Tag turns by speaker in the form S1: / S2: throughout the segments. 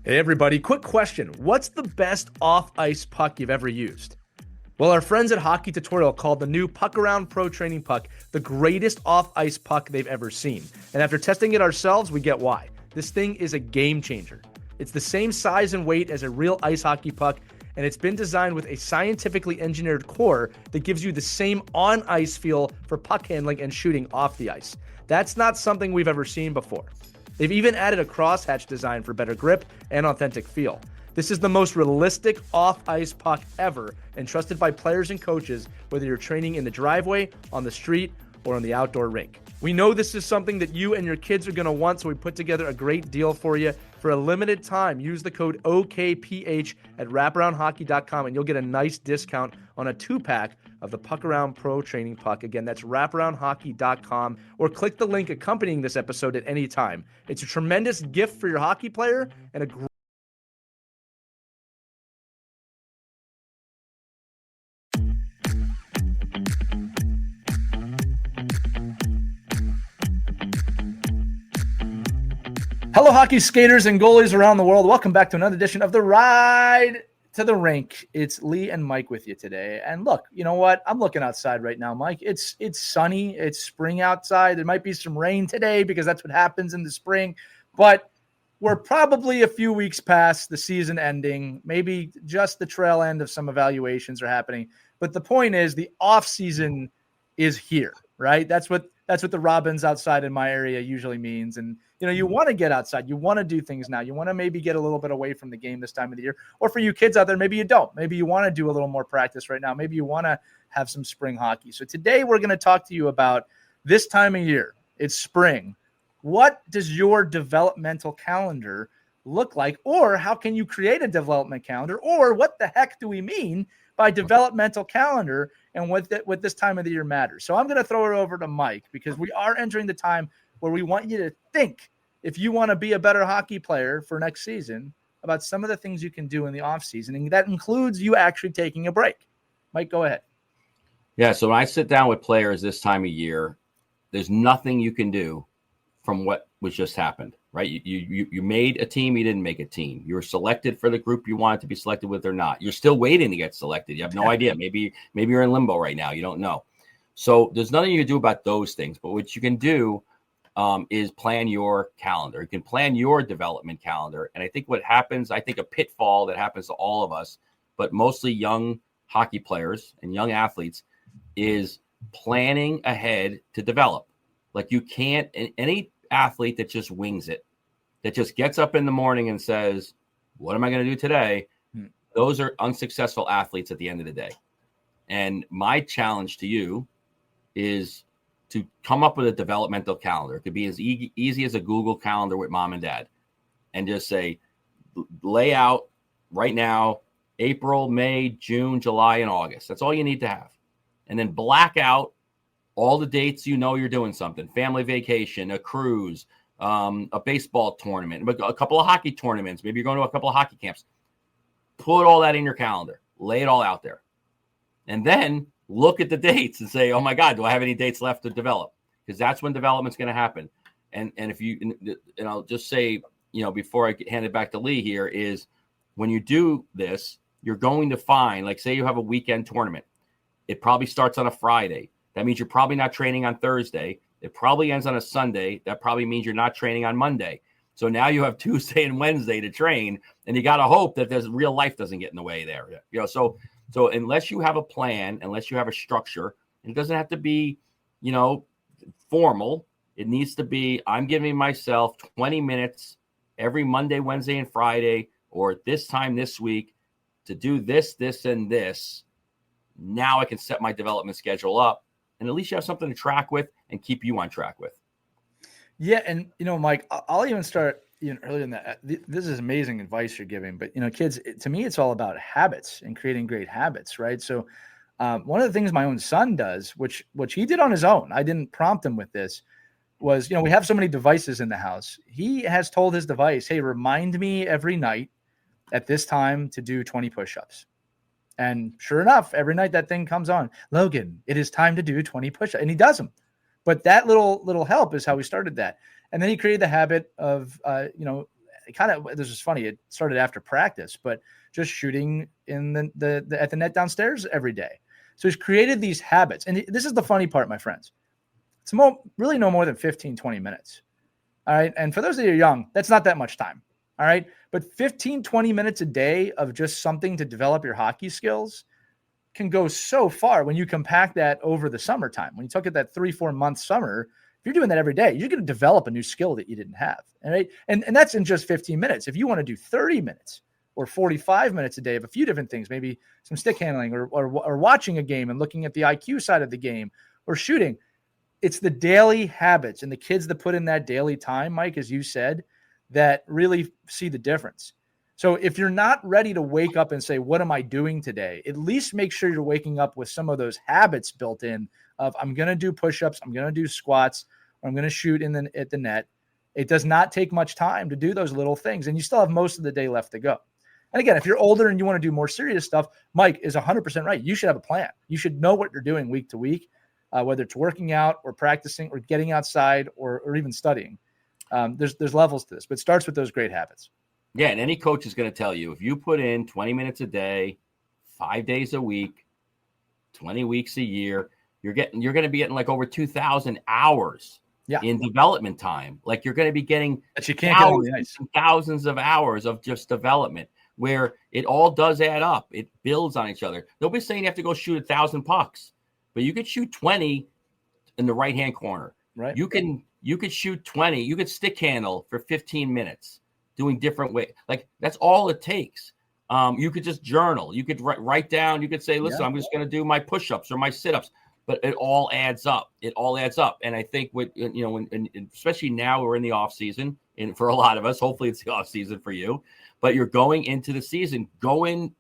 S1: Hey everybody, quick question. What's the best off-ice puck you've ever used? Well, our friends at Hockey Tutorial called the new Puck Around Pro Training Puck the greatest off-ice puck they've ever seen. And after testing it ourselves, we get why. This thing is a game changer. It's the same size and weight as a real ice hockey puck, and it's been designed with a scientifically engineered core that gives you the same on-ice feel for puck handling and shooting off the ice. That's not something we've ever seen before. They've even added a crosshatch design for better grip and authentic feel. This is the most realistic off-ice puck ever and trusted by players and coaches, whether you're training in the driveway, on the street, or on the outdoor rink. We know this is something that you and your kids are going to want, so we put together a great deal for you. For a limited time, use the code OKPH at wraparoundhockey.com and you'll get a nice discount on a 2-pack of the Puck Around Pro Training Puck. Again, that's wraparoundhockey.com, or click the link accompanying this episode at any time. It's a tremendous gift for your hockey player and a great Hello, hockey skaters and goalies around the world. Welcome back to another edition of the Ride to the Rink. It's Lee and Mike with you today. And look, you know what? I'm looking outside right now, Mike. It's sunny. It's spring outside. There might be some rain today because that's what happens in the spring. But we're probably a few weeks past the season ending. Maybe just the trail end of some evaluations are happening. But the point is the off season is here, right? That's what the Robins outside in my area usually means. And, you know, you want to get outside. You want to do things now. You want to maybe get a little bit away from the game this time of the year. Or for you kids out there, maybe you don't. Maybe you want to do a little more practice right now. Maybe you want to have some spring hockey. So today we're going to talk to you about this time of year. It's spring. What does your developmental calendar look like? Or how can you create a development calendar? Or what the heck do we mean by developmental calendar and what this time of the year matters? So I'm going to throw it over to Mike because we are entering the time where we want you to think, if you want to be a better hockey player for next season, about some of the things you can do in the off season. And that includes you actually taking a break. Mike, go ahead.
S2: Yeah. So when I sit down with players this time of year, there's nothing you can do from what was just happened, right? You made a team. You didn't make a team. You were selected for the group you wanted to be selected with or not. You're still waiting to get selected. You have no idea. Maybe you're in limbo right now. You don't know. So there's nothing you can do about those things. But what you can do is plan your calendar. You can plan your development calendar. And I think what happens, a pitfall that happens to all of us, but mostly young hockey players and young athletes, is planning ahead to develop. Like you can't, any athlete that just wings it, that just gets up in the morning and says, what am I going to do today? Those are unsuccessful athletes at the end of the day. And my challenge to you is to come up with a developmental calendar. It could be as easy as a Google calendar with mom and dad, and just say, lay out right now, April, May, June, July, and August. That's all you need to have. And then black out all the dates you're doing something, family vacation, a cruise, a baseball tournament, a couple of hockey tournaments. Maybe you're going to a couple of hockey camps. Put all that in your calendar. Lay it all out there. And then look at the dates and say, oh, my God, do I have any dates left to develop? Because that's when development's going to happen. And if you – and I'll just say, before I hand it back to Lee here, is when you do this, you're going to find, like say you have a weekend tournament. It probably starts on a Friday. That means you're probably not training on Thursday. It probably ends on a Sunday. That probably means you're not training on Monday. So now you have Tuesday and Wednesday to train, and you got to hope that there's real life doesn't get in the way there. So unless you have a plan, unless you have a structure, and it doesn't have to be, formal. It needs to be, I'm giving myself 20 minutes every Monday, Wednesday, and Friday, or at this time this week to do this, this, and this. Now I can set my development schedule up. And at least you have something to track with and keep you on track with.
S1: Yeah. And, Mike, I'll even start earlier than that. This is amazing advice you're giving. But, kids, to me, it's all about habits and creating great habits, right? So one of the things my own son does, which he did on his own, I didn't prompt him with this, was, we have so many devices in the house. He has told his device, hey, remind me every night at this time to do 20 push-ups. And sure enough, every night that thing comes on. Logan, it is time to do 20 push-ups. And he does them. But that little help is how we started that. And then he created the habit of, It kind of, this is funny. It started after practice, but just shooting in at the net downstairs every day. So he's created these habits. And this is the funny part, my friends. It's really no more than 15, 20 minutes. All right. And for those that are young, that's not that much time. All right. But 15, 20 minutes a day of just something to develop your hockey skills can go so far when you compact that over the summertime. When you took it that 3-4 month summer, if you're doing that every day, you're going to develop a new skill that you didn't have. All right. And that's in just 15 minutes. If you want to do 30 minutes or 45 minutes a day of a few different things, maybe some stick handling or watching a game and looking at the IQ side of the game or shooting, it's the daily habits and the kids that put in that daily time, Mike, as you said, that really see the difference. So if you're not ready to wake up and say, what am I doing today? At least make sure you're waking up with some of those habits built in of I'm going to do push-ups, I'm going to do squats, or I'm going to shoot at the net. It does not take much time to do those little things, and you still have most of the day left to go. And again, if you're older and you want to do more serious stuff, Mike is 100% right. You should have a plan. You should know what you're doing week to week, whether it's working out or practicing or getting outside or even studying. There's levels to this, but it starts with those great habits.
S2: Yeah, and any coach is going to tell you if you put in 20 minutes a day, 5 days a week, 20 weeks a year, you're going to be getting like over 2,000 hours in development time. Like you're going to be getting
S1: that you can't get on the ice.
S2: Thousands of hours of just development where it all does add up. It builds on each other. Nobody's saying you have to go shoot 1,000 pucks, but you could shoot 20 in the right-hand corner.
S1: Right.
S2: You could shoot 20. You could stick handle for 15 minutes. Doing different ways. Like that's all it takes. You could just journal. You could write down. You could say, listen, I'm just going to do my push-ups or my sit-ups, but it all adds up. It all adds up. And I think especially now we're in the off season and for a lot of us, hopefully it's the off season for you, but you're going into the season, going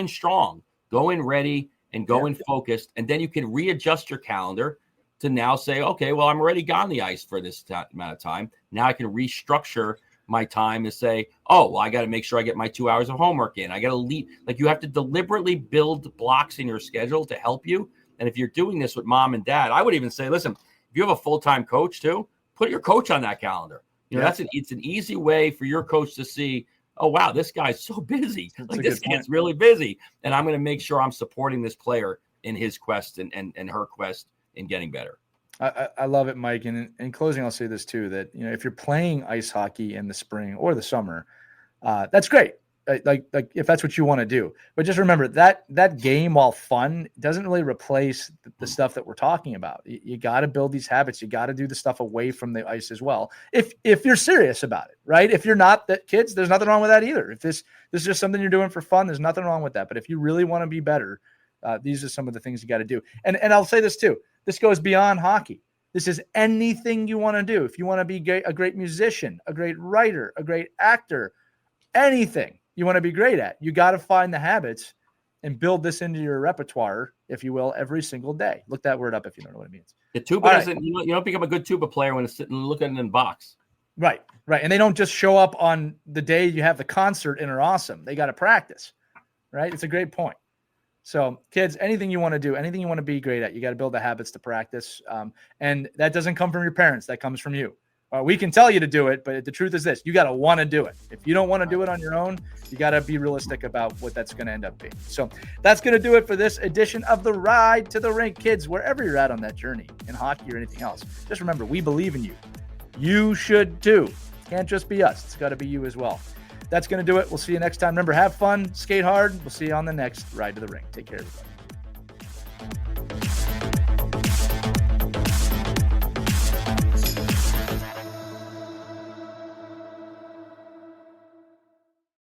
S2: strong, going ready and going focused. And then you can readjust your calendar to now say, okay, well, I'm already gone the ice for this amount of time. Now I can restructure my time to say, oh, well, I got to make sure I get my 2 hours of homework in. I got to leave. Like you have to deliberately build blocks in your schedule to help you. And if you're doing this with mom and dad, I would even say, listen, if you have a full-time coach too, put your coach on that calendar. It's an easy way for your coach to see, oh, wow, this guy's so busy. Like this guy's really busy. And I'm going to make sure I'm supporting this player in his quest and her quest in getting better.
S1: I love it, Mike. And in closing, I'll say this too, that, if you're playing ice hockey in the spring or the summer, that's great. Like if that's what you want to do, but just remember that game, while fun, doesn't really replace the stuff that we're talking about. You got to build these habits. You got to do the stuff away from the ice as well. If you're serious about it, right? If you're not, that kids, there's nothing wrong with that either. If this is just something you're doing for fun, there's nothing wrong with that. But if you really want to be better, these are some of the things you got to do. And I'll say this too. This goes beyond hockey. This is anything you want to do. If you want to be a great musician, a great writer, a great actor, anything you want to be great at, you got to find the habits and build this into your repertoire, if you will, every single day. Look that word up if you don't know what it means.
S2: The tuba doesn't, you don't become a good tuba player when it's sitting and looking in the box.
S1: Right. And they don't just show up on the day you have the concert and are awesome. They got to practice, right? It's a great point. So kids, anything you want to do, anything you want to be great at, you got to build the habits to practice. And that doesn't come from your parents. That comes from you. We can tell you to do it, but the truth is this, you got to want to do it. If you don't want to do it on your own, you got to be realistic about what that's going to end up being. So that's going to do it for this edition of The Ride to the Rink. Kids, wherever you're at on that journey in hockey or anything else, just remember, we believe in you. You should too. Can't just be us. It's got to be you as well. That's going to do it. We'll see you next time. Remember, have fun, skate hard. We'll see you on the next Ride to the Rink. Take care, everybody.